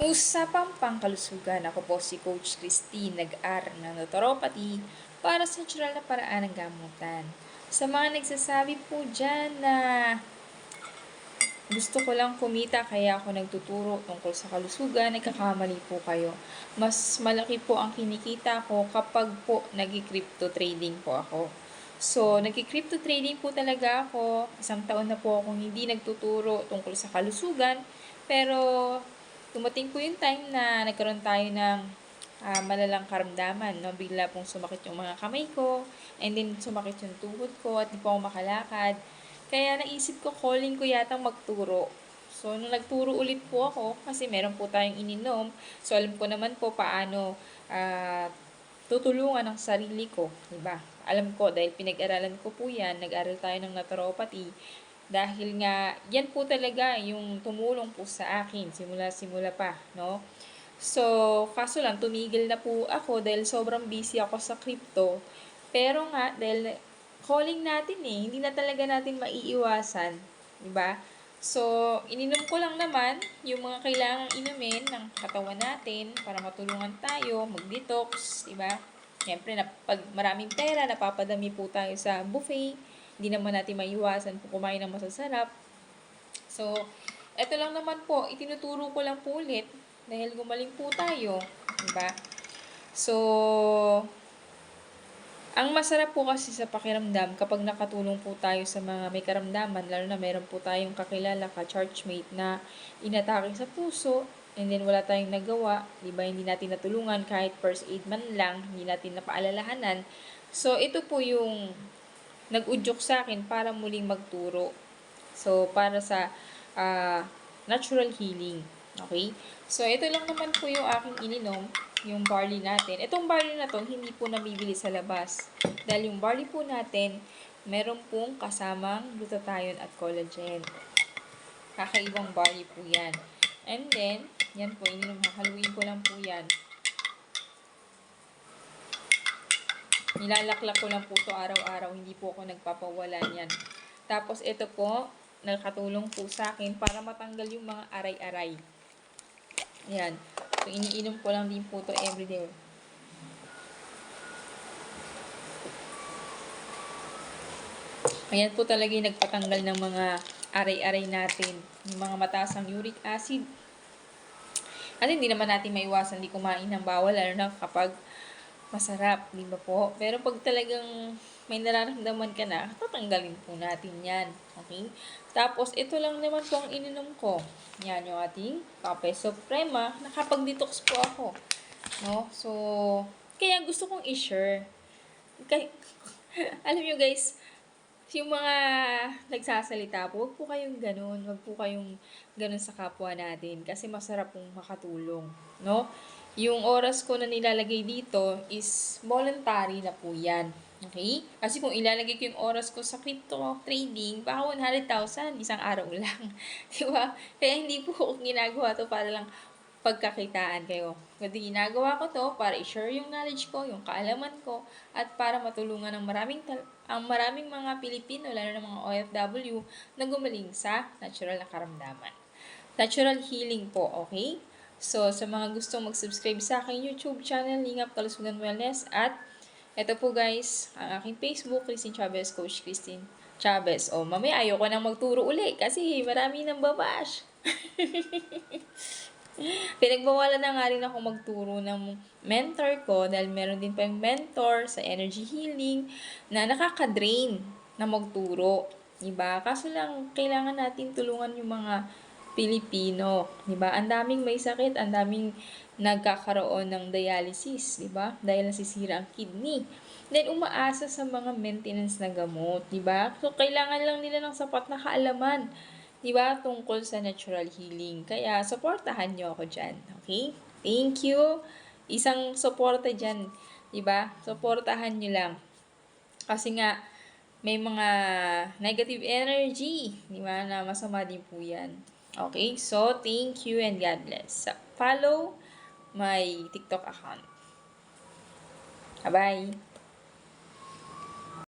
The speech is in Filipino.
Usapang pangkalusugan, ako po si Coach Christine, nag-aaral ng naturopathy para sa natural na paraan ng gamutan. Sa mga nagsasabi po dyan na gusto ko lang kumita kaya ako nagtuturo tungkol sa kalusugan, nagkakamali po kayo. Mas malaki po ang kinikita ko kapag po nag-crypto trading po ako. So, nag-crypto trading po talaga ako. Isang taon na po akong hindi nagtuturo tungkol sa kalusugan. Pero, dumating po yung time na nagkaroon tayo ng malalang karamdaman. No? Bigla pong sumakit yung mga kamay ko, and then sumakit yung tuhod ko, at di po ako makalakad. Kaya naisip ko, calling ko yata magturo. So, nung nagturo ulit po ako, kasi meron po tayong ininom, so alam ko naman po paano tutulungan ang sarili ko, diba? Alam ko, dahil pinag-aralan ko po yan, nag-aral tayo ng naturopathy, dahil nga, yan po talaga yung tumulong po sa akin, simula pa, no? So, kaso lang, tumigil na po ako dahil sobrang busy ako sa crypto. Pero nga, dahil calling natin hindi na talaga natin maiiwasan, di ba? So, ininom ko lang naman yung mga kailangang inumin ng katawan natin para matulungan tayo, mag-detox, di ba? Siyempre, pag maraming pera, napapadami po tayo sa buffet. Hindi naman natin maiiwasan po kumain ng masasarap. So, eto lang naman po, itinuturo ko lang po ulit dahil gumaling po tayo, di ba? So, ang masarap po kasi sa pakiramdam kapag nakatulong po tayo sa mga may karamdaman, lalo na meron po tayong kakilala ka-churchmate na inatake sa puso, and then wala tayong nagawa, di ba, hindi natin natulungan kahit first aid man lang, hindi natin napaalalahanan. So, ito po yung nag-udyok sa akin para muling magturo. So, para sa natural healing. Okay? So, ito lang naman po yung aking ininom, yung barley natin. Itong barley na to, hindi po nabibili sa labas. Dahil yung barley po natin, meron pong kasamang glutathione at collagen. Kakaibang barley po yan. And then, yan po, ininom, hahaluin ko lang po yan. Nilalaklak ko lang po to araw-araw, hindi po ako nagpapawalan yan. Tapos, ito po, nakatulong po sa akin para matanggal yung mga aray-aray. Ayan. So, iniinom ko lang din po to everyday. Ayan po talaga yung nagpatanggal ng mga aray-aray natin. Yung mga mataas ang uric acid. At hindi naman natin maiwasan di kumain ng bawal, lalo na kapag masarap, di ba po? Pero pag talagang may nararamdaman ka na, tatanggalin po natin yan. Okay? Tapos, ito lang naman po ang ininom ko. Yan yung ating Kape Suprema. Nakapag-detox po ako. No? So, kaya gusto kong i-share. Alam nyo guys, yung mga nagsasalita po, wag po kayong ganun. Wag po kayong ganun sa kapwa natin. Kasi masarap pong makatulong. No? Yung oras ko na nilalagay dito is voluntary na po yan. Okay? Kasi kung ilalagay ko yung oras ko sa crypto trading, baka 100,000 isang araw lang. Diba? Kaya hindi po ginagawa to para lang pagkakitaan kayo. Kundi ginagawa ko to para i-share yung knowledge ko, yung kaalaman ko, at para matulungan ang maraming mga Pilipino, lalo na mga OFW, na gumaling sa natural na karamdaman. Natural healing po, okay? So, sa mga gustong mag-subscribe sa aking YouTube channel, Lingap Kalusugan Wellness, at ito po guys, ang aking Facebook, Christine Chavez, Coach Christine Chavez. O, mamaya ayoko nang magturo uli kasi marami nang babash. Pinagbawalan na nga rin ako magturo ng mentor ko dahil meron din pa yung mentor sa energy healing na nakaka-drain na magturo. Diba? Kaso lang, kailangan natin tulungan yung mga Pilipino. Diba? Ang daming may sakit, ang daming nagkakaroon ng dialysis. Diba? Dahil nasisira ang kidney. Then, umaasa sa mga maintenance na gamot. Diba? So, kailangan lang nila ng sapat na kaalaman, diba, tungkol sa natural healing. Kaya, supportahan nyo ako dyan. Okay? Thank you. Isang suporta dyan. Diba? Supportahan nyo lang. Kasi nga, may mga negative energy. Diba? Na masama din po yan. Okay? So, thank you and God bless. Follow my TikTok account. Bye-bye.